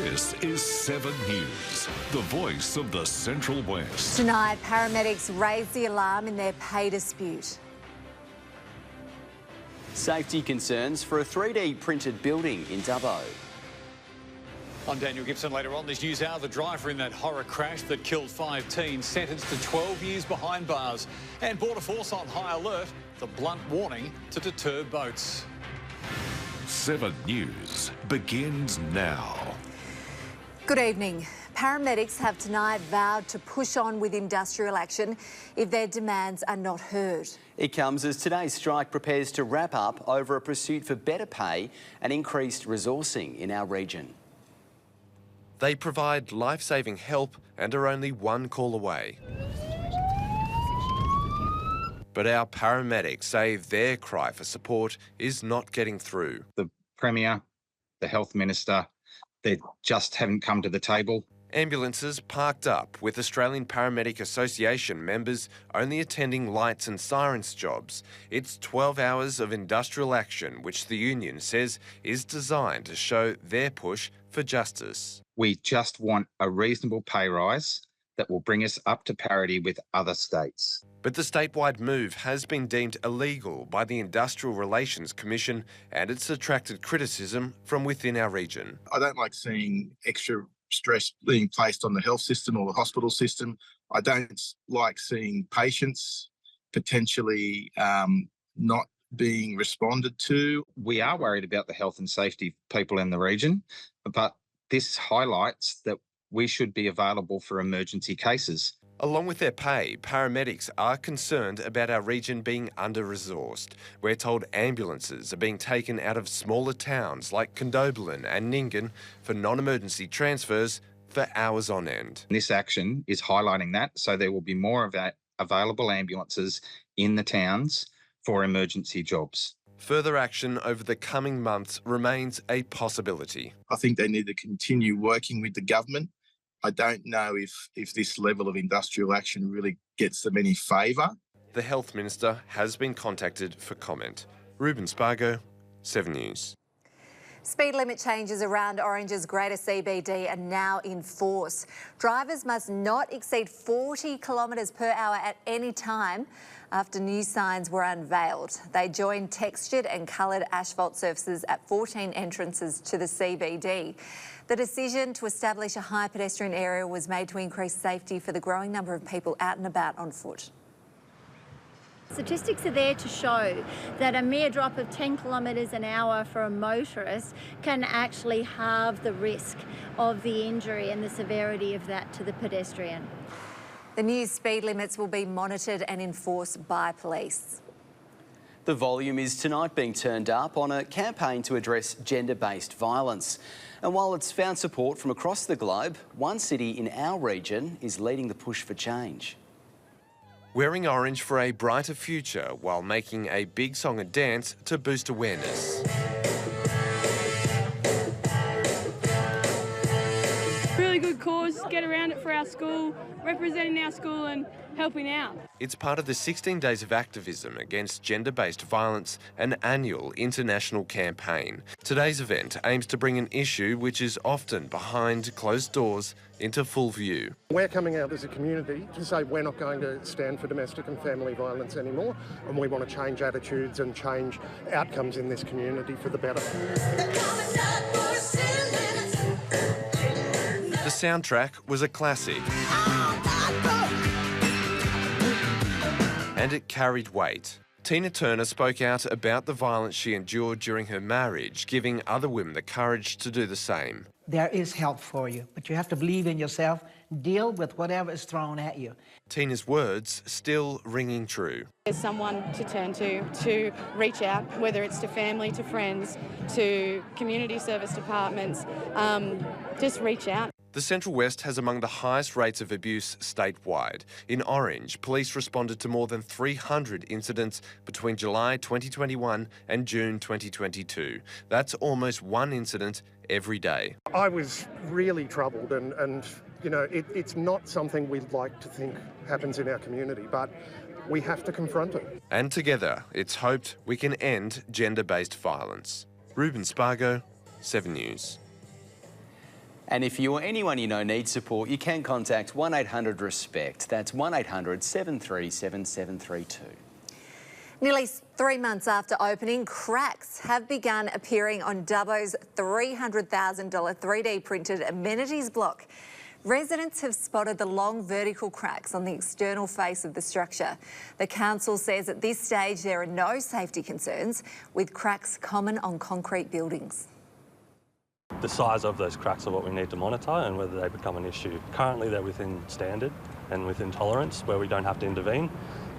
This is 7 News, the voice of the Central West. Tonight, paramedics raised the alarm in their pay dispute. Safety concerns for a 3D printed building in Dubbo. I'm Daniel Gibson. Later on this news hour, the driver in that horror crash that killed 5 teens sentenced to 12 years behind bars. And Border Force on high alert, the blunt warning to deter boats. 7 News begins now. Good evening. Paramedics have tonight vowed to push on with industrial action if their demands are not heard. It comes as today's strike prepares to wrap up over a pursuit for better pay and increased resourcing in our region. They provide life-saving help and are only one call away. But our paramedics say their cry for support is not getting through. The Premier, the Health Minister, they just haven't come to the table. Ambulances parked up with Australian Paramedic Association members only attending lights and sirens jobs. It's 12 hours of industrial action, which the union says is designed to show their push for justice. We just want a reasonable pay rise that will bring us up to parity with other states. But the statewide move has been deemed illegal by the Industrial Relations Commission, and it's attracted criticism from within our region. I don't like seeing extra stress being placed on the health system or the hospital system. I don't like seeing patients potentially not being responded to. We are worried about the health and safety of people in the region, but this highlights that we should be available for emergency cases. Along with their pay, paramedics are concerned about our region being under-resourced. We're told ambulances are being taken out of smaller towns like Condobolin and Nyngan for non-emergency transfers for hours on end. This action is highlighting that, so there will be more of that available ambulances in the towns for emergency jobs. Further action over the coming months remains a possibility. I think they need to continue working with the government. I don't know if this level of industrial action really gets them any favour. The Health Minister has been contacted for comment. Ruben Spargo, 7 News. Speed limit changes around Orange's greater CBD are now in force. Drivers must not exceed 40 kilometres per hour at any time after new signs were unveiled. They join textured and coloured asphalt surfaces at 14 entrances to the CBD. The decision to establish a high pedestrian area was made to increase safety for the growing number of people out and about on foot. Statistics are there to show that a mere drop of 10 kilometres an hour for a motorist can actually halve the risk of the injury and the severity of that to the pedestrian. The new speed limits will be monitored and enforced by police. The volume is tonight being turned up on a campaign to address gender-based violence. And while it's found support from across the globe, one city in our region is leading the push for change. Wearing orange for a brighter future while making a big song and dance to boost awareness. Really good cause, get around it for our school, representing our school and helping out. It's part of the 16 days of activism against gender-based violence, an annual international campaign. Today's event aims to bring an issue which is often behind closed doors into full view. We're coming out as a community to say we're not going to stand for domestic and family violence anymore, and we want to change attitudes and change outcomes in this community for the better. The soundtrack was a classic, and it carried weight. Tina Turner spoke out about the violence she endured during her marriage, giving other women the courage to do the same. There is help for you, but you have to believe in yourself, deal with whatever is thrown at you. Tina's words still ringing true. There's someone to turn to reach out, whether it's to family, to friends, to community service departments, just reach out. The Central West has among the highest rates of abuse statewide. In Orange, police responded to more than 300 incidents between July 2021 and June 2022. That's almost one incident every day. I was really troubled and you know, it's not something we'd like to think happens in our community, but we have to confront it. And together, it's hoped we can end gender-based violence. Ruben Spargo, 7 News. And if you or anyone you know needs support, you can contact 1800 RESPECT. That's 1800 737 732. Nearly 3 months after opening, cracks have begun appearing on Dubbo's $300,000 3D printed amenities block. Residents have spotted the long vertical cracks on the external face of the structure. The council says at this stage there are no safety concerns, with cracks common on concrete buildings. The size of those cracks are what we need to monitor and whether they become an issue. Currently they're within standard and within tolerance where we don't have to intervene,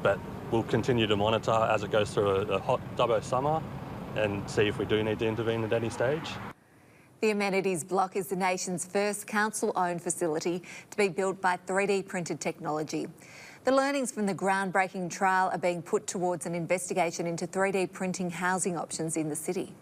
but we'll continue to monitor as it goes through a hot Dubbo summer and see if we do need to intervene at any stage. The amenities block is the nation's first council-owned facility to be built by 3D printed technology. The learnings from the groundbreaking trial are being put towards an investigation into 3D printing housing options in the city.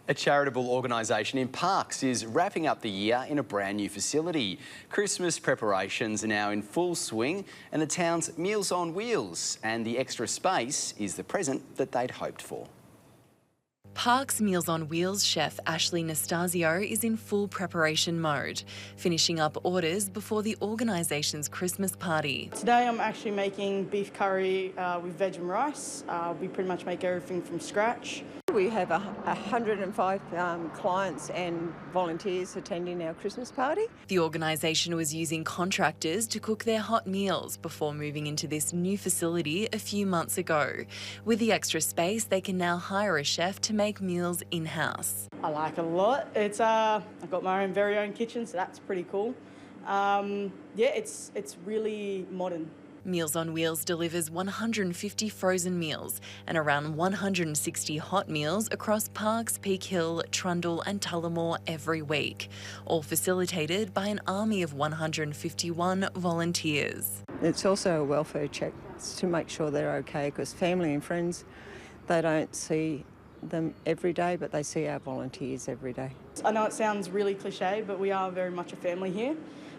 A charitable organisation in Parkes is wrapping up the year in a brand new facility. Christmas preparations are now in full swing and the town's Meals on Wheels and the extra space is the present that they'd hoped for. Parkes Meals on Wheels chef Ashley Nastasio is in full preparation mode, finishing up orders before the organisation's Christmas party. Today I'm actually making beef curry with veg and rice. We pretty much make everything from scratch. We have 105 clients and volunteers attending our Christmas party. The organisation was using contractors to cook their hot meals before moving into this new facility a few months ago. With the extra space, they can now hire a chef to make meals in-house. I like it a lot. It's I've got my own very own kitchen, so that's pretty cool. Yeah, it's really modern. Meals on Wheels delivers 150 frozen meals and around 160 hot meals across Parkes, Peak Hill, Trundle and Tullamore every week, all facilitated by an army of 151 volunteers. It's also a welfare check to make sure they're okay, because family and friends, they don't see them every day, but they see our volunteers every day. I know it sounds really cliche, but we are very much a family here,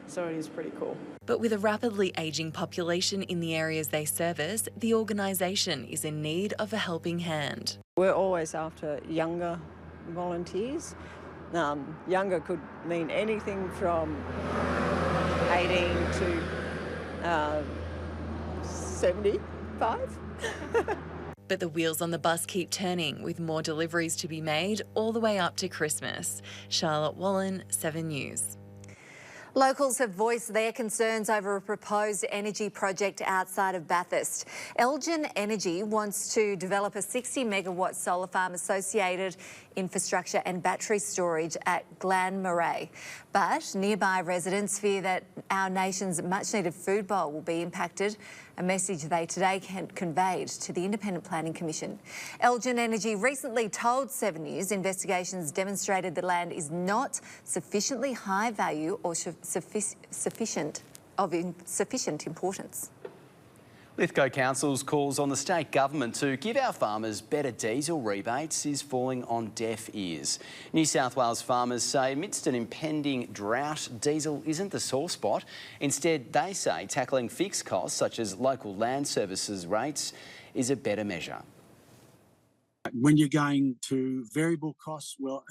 so it is pretty cool. But with a rapidly ageing population in the areas they service, the organisation is in need of a helping hand. We're always after younger volunteers. Younger could mean anything from 18 to 75. But the wheels on the bus keep turning, with more deliveries to be made all the way up to Christmas. Charlotte Wallen, 7 News. Locals have voiced their concerns over a proposed energy project outside of Bathurst. Elgin Energy wants to develop a 60-megawatt solar farm associated infrastructure and battery storage at Glanmurray. But nearby residents fear that our nation's much-needed food bowl will be impacted, a message they today conveyed to the Independent Planning Commission. Elgin Energy recently told 7 News investigations demonstrated the land is not sufficiently high value or sufficient importance. Lithgow Council's calls on the state government to give our farmers better diesel rebates is falling on deaf ears. New South Wales farmers say amidst an impending drought, diesel isn't the sore spot. Instead, they say tackling fixed costs such as local land services rates is a better measure. When you're going to variable costs, well,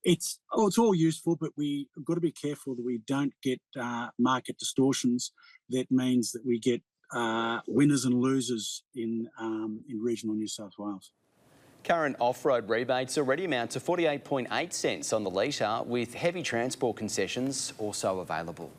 it's all useful, but we've got to be careful that we don't get market distortions. That means that we get winners and losers in regional New South Wales. Current off-road rebates already amount to 48.8 cents on the litre, with heavy transport concessions also available.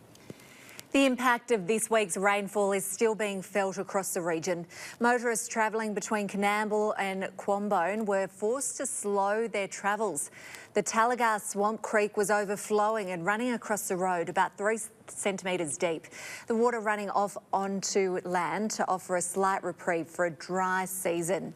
The impact of this week's rainfall is still being felt across the region. Motorists travelling between Coonamble and Quambone were forced to slow their travels. The Talagar Swamp Creek was overflowing and running across the road about 3 centimetres deep. The water running off onto land to offer a slight reprieve for a dry season.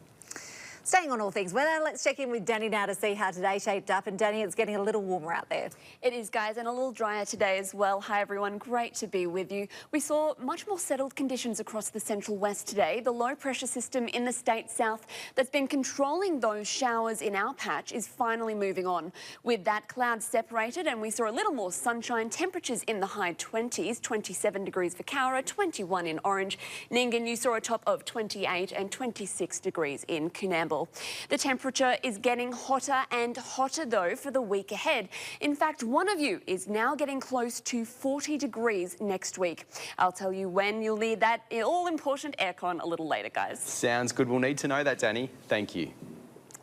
Staying on all things weather, let's check in with Danny now to see how today shaped up. And Danny, it's getting a little warmer out there. It is, guys, and a little drier today as well. Hi, everyone. Great to be with you. We saw much more settled conditions across the Central West today. The low pressure system in the state south that's been controlling those showers in our patch is finally moving on. With that, clouds separated and we saw a little more sunshine. Temperatures in the high 20s, 27 degrees for Cowra, 21 in Orange. Nyngan, you saw a top of 28 and 26 degrees in Coonamble. unbearable. The temperature is getting hotter and hotter, though, for the week ahead. In fact, one of you is now getting close to 40 degrees next week. I'll tell you when you'll need that all-important aircon a little later, guys. Sounds good. We'll need to know that, Danny. Thank you.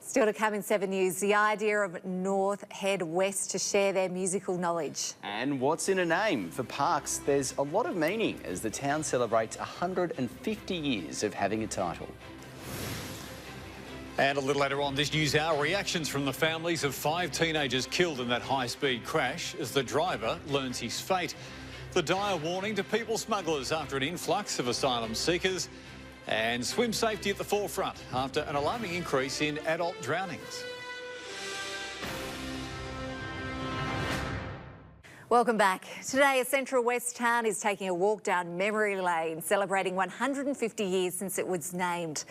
Still to come in 7 News, the idea of North head west to share their musical knowledge. And what's in a name? For Parks, there's a lot of meaning as the town celebrates 150 years of having a title. And a little later on this news hour, reactions from the families of 5 teenagers killed in that high-speed crash as the driver learns his fate. The dire warning to people smugglers after an influx of asylum seekers. And swim safety at the forefront after an alarming increase in adult drownings. Welcome back. Today, a Central West town is taking a walk down memory lane, celebrating 150 years since it was named.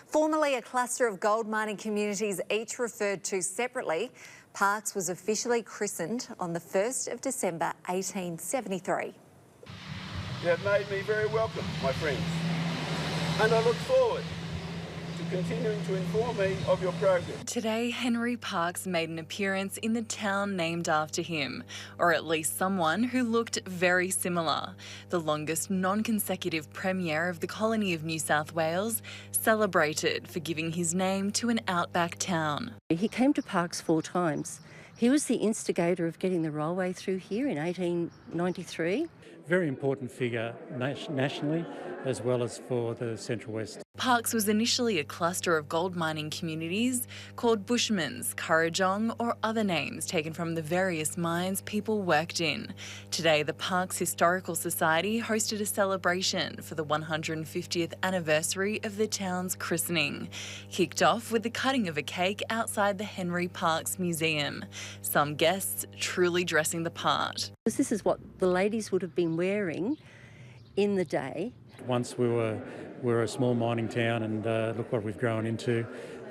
Formerly a cluster of gold mining communities, each referred to separately, Parks was officially christened on the 1st of December 1873. You have made me very welcome, my friends, and I look forward to continuing to inform me of your progress. Today, Henry Parks made an appearance in the town named after him, or at least someone who looked very similar. The longest non-consecutive premier of the colony of New South Wales celebrated for giving his name to an outback town. He came to Parks 4 times. He was the instigator of getting the railway through here in 1893. Very important figure nationally as well as for the Central West. Parks was initially a cluster of gold mining communities called Bushmans, Currajong or other names taken from the various mines people worked in. Today, the Parks Historical Society hosted a celebration for the 150th anniversary of the town's christening. Kicked off with the cutting of a cake outside the Henry Parks Museum. Some guests truly dressing the part. This is what the ladies would have been wearing in the day. Once we were a small mining town, and look what we've grown into.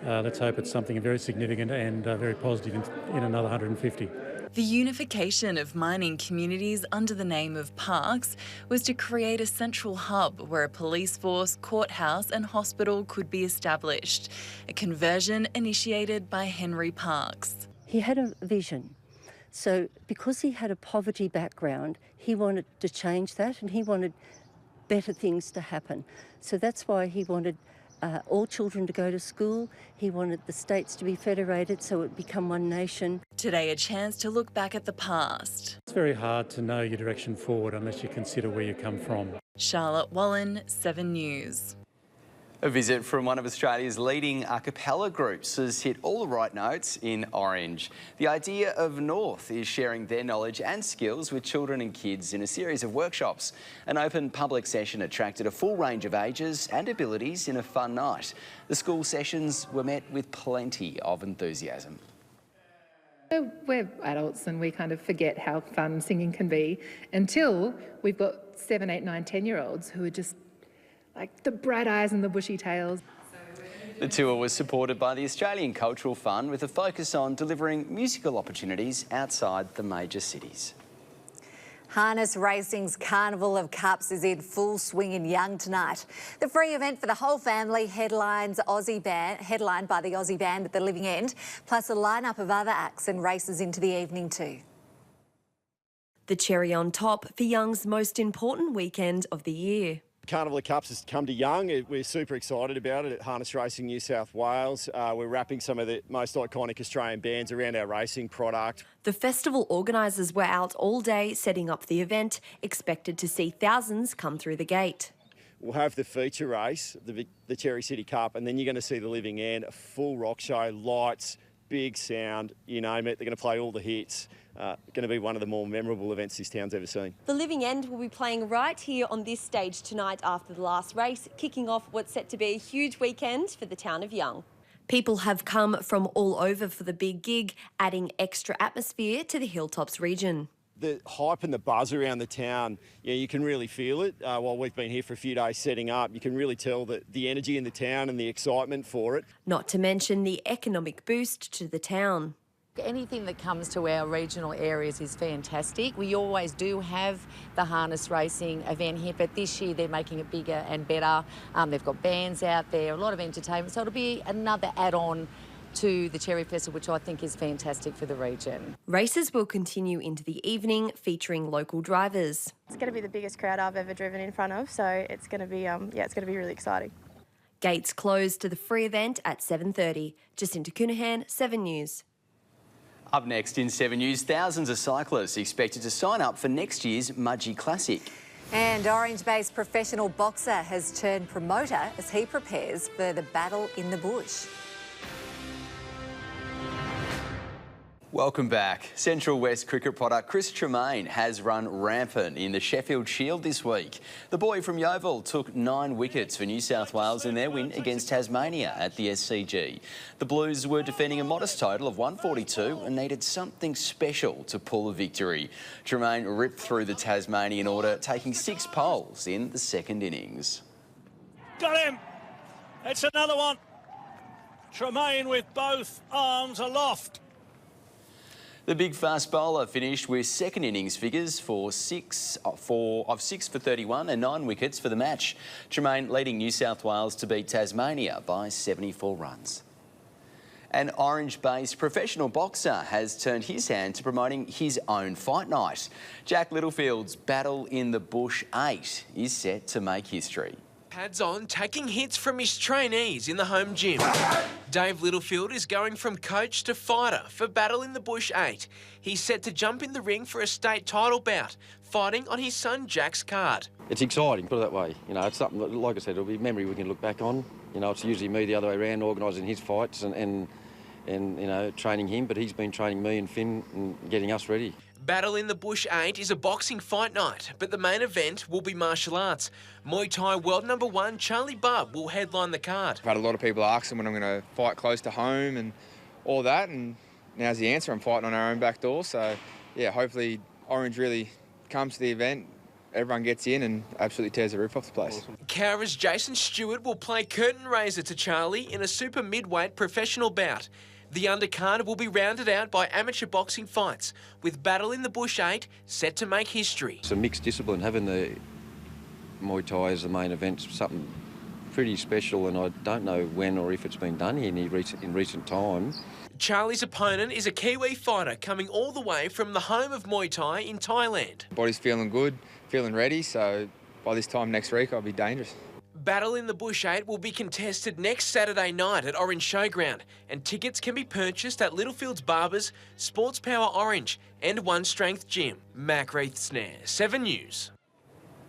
Let's hope it's something very significant and very positive in another 150. The unification of mining communities under the name of Parks was to create a central hub where a police force, courthouse and hospital could be established, a conversion initiated by Henry Parks. He had a vision. So because he had a poverty background, he wanted to change that, and he wanted better things to happen. So that's why he wanted all children to go to school. He wanted the states to be federated so it would become one nation. Today, a chance to look back at the past. It's very hard to know your direction forward unless you consider where you come from. Charlotte Wallen, 7 News. A visit from one of Australia's leading a cappella groups has hit all the right notes in Orange. The idea of North is sharing their knowledge and skills with children and kids in a series of workshops. An open public session attracted a full range of ages and abilities in a fun night. The school sessions were met with plenty of enthusiasm. We're adults and we kind of forget how fun singing can be until we've got 7, 8, 9, 10-year-olds who are just like the bright eyes and the bushy tails. The tour was supported by the Australian Cultural Fund with a focus on delivering musical opportunities outside the major cities. Harness Racing's Carnival of Cups is in full swing in Young tonight. The free event for the whole family headlined by the Aussie band at the Living End, plus a lineup of other acts and races into the evening too. The cherry on top for Young's most important weekend of the year. Carnival of Cups has come to Young. We're super excited about it at Harness Racing New South Wales. We're wrapping some of the most iconic Australian bands around our racing product. The festival organisers were out all day setting up the event, expected to see thousands come through the gate. We'll have the feature race, the Cherry City Cup, and then you're going to see the Living End, a full rock show, lights, big sound, you name it. They're going to play all the hits. Going to be one of the more memorable events this town's ever seen. The Living End will be playing right here on this stage tonight after the last race, kicking off what's set to be a huge weekend for the town of Young. People have come from all over for the big gig, adding extra atmosphere to the Hilltops region. The hype and the buzz around the town, you can really feel it. While we've been here for a few days setting up, you can really tell the energy in the town and the excitement for it. Not to mention the economic boost to the town. Anything that comes to our regional areas is fantastic. We always do have the harness racing event here, but this year they're making it bigger and better. They've got bands out there, a lot of entertainment, so it'll be another add-on to the Cherry Festival, which I think is fantastic for the region. Races will continue into the evening, featuring local drivers. It's going to be the biggest crowd I've ever driven in front of, so it's going to be, it's going to be really exciting. Gates close to the free event at 7:30. Jacinta Coonahan, 7 News. Up next in 7 News, thousands of cyclists expected to sign up for next year's Mudgee Classic. And Orange-based professional boxer has turned promoter as he prepares for the battle in the bush. Welcome back. Central West cricket product Chris Tremaine has run rampant in the Sheffield Shield this week. The boy from Yeovil took 9 wickets for New South Wales in their win against Tasmania at the SCG. The Blues were defending a modest total of 142 and needed something special to pull a victory. Tremaine ripped through the Tasmanian order, taking 6 poles in the second innings. Got him! It's another one. Tremaine with both arms aloft. The big fast bowler finished with second innings figures of 6 for 31 and 9 wickets for the match. Tremaine leading New South Wales to beat Tasmania by 74 runs. An Orange-based professional boxer has turned his hand to promoting his own fight night. Jack Littlefield's Battle in the Bush 8 is set to make history. Pads on, taking hits from his trainees in the home gym. Dave Littlefield is going from coach to fighter for Battle in the Bush 8. He's set to jump in the ring for a state title bout, fighting on his son Jack's card. It's exciting, put it that way. You know, it's something that, like I said, it'll be a memory we can look back on. You know, it's usually me the other way around, organising his fights and you know, training him, but he's been training me and Finn and getting us ready. Battle in the Bush 8 is a boxing fight night, but the main event will be martial arts. Muay Thai world #1 Charlie Bubb will headline the card. I've had a lot of people asking when I'm going to fight close to home and all that, and now's the answer. I'm fighting on our own back door, so yeah, hopefully Orange really comes to the event, everyone gets in and absolutely tears the roof off the place. Awesome. Cowra's Jason Stewart will play curtain raiser to Charlie in a super midweight professional bout. The undercard will be rounded out by amateur boxing fights, with Battle in the Bush 8 set to make history. It's a mixed discipline. Having the Muay Thai as the main event is something pretty special, and I don't know when or if it's been done here in recent time. Charlie's opponent is a Kiwi fighter coming all the way from the home of Muay Thai in Thailand. Body's feeling good, feeling ready, so by this time next week I'll be dangerous. Battle in the Bush 8 will be contested next Saturday night at Orange Showground, and tickets can be purchased at Littlefield's Barbers, Sports Power Orange and One Strength Gym. Mac Reith-Snare, 7 News.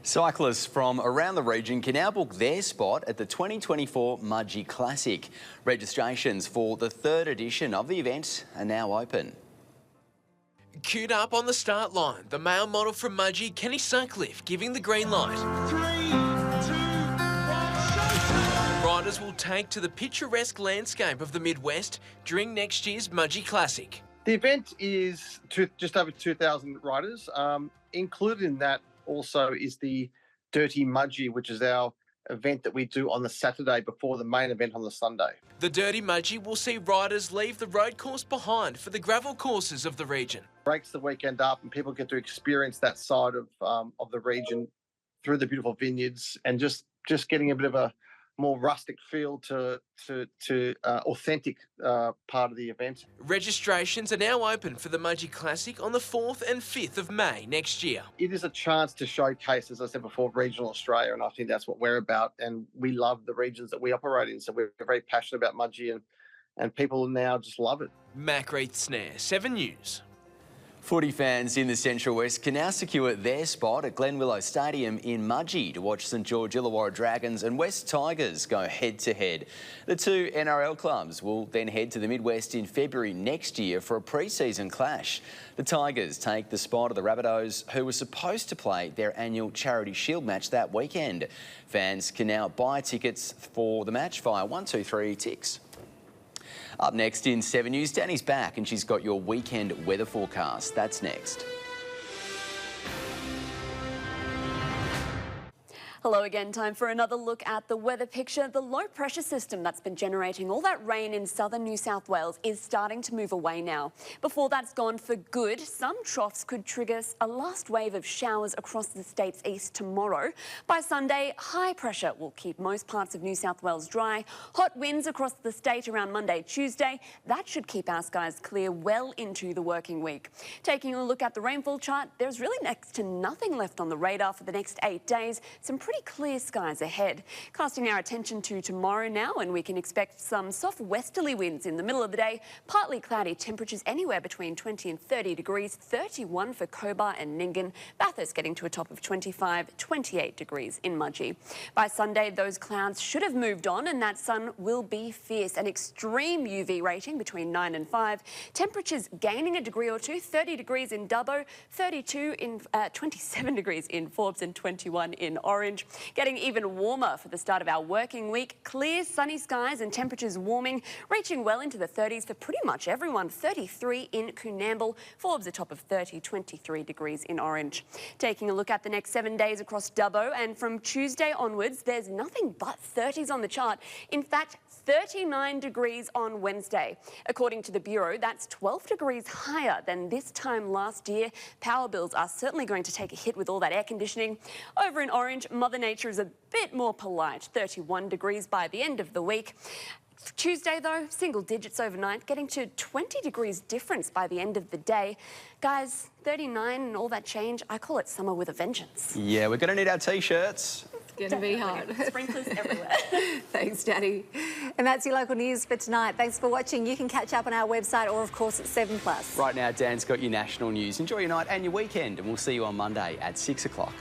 Cyclists from around the region can now book their spot at the 2024 Mudgee Classic. Registrations for the 3rd edition of the event are now open. Queued up on the start line, the male model from Mudgee, Kenny Sutcliffe, giving the green light. 3, 2, 1, riders will take to the picturesque landscape of the Midwest during next year's Mudgee Classic. The event is just over 2,000 riders. Included in that also is the Dirty Mudgee, which is our event that we do on the Saturday before the main event on the Sunday. The Dirty Mudgee will see riders leave the road course behind for the gravel courses of the region. Breaks the weekend up and people get to experience that side of the region through the beautiful vineyards and just getting a bit of a more rustic feel to authentic part of the event. Registrations are now open for the Mudgee Classic on the 4th and 5th of May next year. It is a chance to showcase, as I said before, regional Australia, and I think that's what we're about, and we love the regions that we operate in, so we're very passionate about Mudgee, and people now just love it. Mac Reith-Snare, 7 News. Footy fans in the Central West can now secure their spot at Glenwillow Stadium in Mudgee to watch St George Illawarra Dragons and West Tigers go head-to-head. The two NRL clubs will then head to the Midwest in February next year for a pre-season clash. The Tigers take the spot of the Rabbitohs, who were supposed to play their annual Charity Shield match that weekend. Fans can now buy tickets for the match via 123 Tix. Up next in 7 News, Danny's back and she's got your weekend weather forecast. That's next. Hello again, time for another look at the weather picture. The low pressure system that's been generating all that rain in southern New South Wales is starting to move away now. Before that's gone for good, some troughs could trigger a last wave of showers across the state's east tomorrow. By Sunday, high pressure will keep most parts of New South Wales dry. Hot winds across the state around Monday, Tuesday. That should keep our skies clear well into the working week. Taking a look at the rainfall chart, there's really next to nothing left on the radar for the next 8 days. Some pretty clear skies ahead. Casting our attention to tomorrow now, and we can expect some soft westerly winds in the middle of the day. Partly cloudy, temperatures anywhere between 20 and 30 degrees, 31 for Cobar and Nyngan. Bathurst getting to a top of 25, 28 degrees in Mudgee. By Sunday, those clouds should have moved on and that sun will be fierce. An extreme UV rating between 9 and 5. Temperatures gaining a degree or two, 30 degrees in Dubbo, 27 degrees in Forbes and 21 in Orange. Getting even warmer for the start of our working week. Clear sunny skies and temperatures warming, reaching well into the 30s for pretty much everyone. 33 in Coonamble, Forbes a top of 30, 23 degrees in Orange. Taking a look at the next 7 days across Dubbo, and from Tuesday onwards, there's nothing but 30s on the chart. In fact, 39 degrees on Wednesday. According to the Bureau, that's 12 degrees higher than this time last year. Power bills are certainly going to take a hit with all that air conditioning. Over in Orange, Mother Nature is a bit more polite, 31 degrees by the end of the week. Tuesday, though, single digits overnight, getting to 20 degrees difference by the end of the day. Guys, 39 and all that change, I call it summer with a vengeance. Yeah, we're going to need our T-shirts. It's going to be hot. Sprinklers everywhere. Thanks, Daddy. And that's your local news for tonight. Thanks for watching. You can catch up on our website or, of course, at 7+. Right now, Dan's got your national news. Enjoy your night and your weekend, and we'll see you on Monday at 6 o'clock.